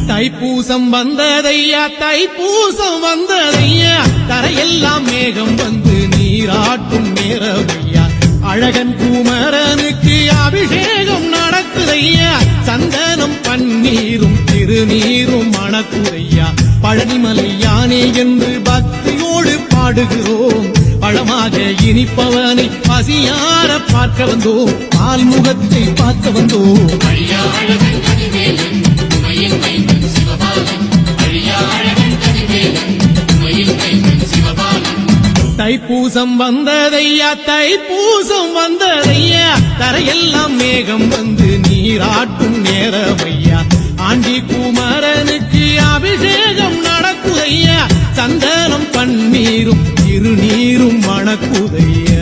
தைப்பூசம் வந்ததையா தைப்பூசம் வந்ததையா தரையெல்லாம் மேகம் வந்து நீராட்டும் நேரமையா அழகன் குமரனுக்கு அபிஷேகம் நடக்குதையா சந்தனம் பன்னீரும் திருநீரும் மணக்குதையா பழனிமலை யானே என்று பக்தியோடு பாடுகிறோம் பழமாக இனிப்பவனை பசியார பார்க்க வந்தோம் பால்முகத்தை பார்க்க வந்தோம் தைப்பூசம் வந்ததையா தைப்பூசம் வந்ததையா தரையெல்லாம் மேகம் வந்து நீராட்டும் நேரமையா ஆண்டி குமரனுக்கு அபிஷேகம் நடக்குதையா சந்தனம் பன்னீரும் திருநீரும் மணக்குதையா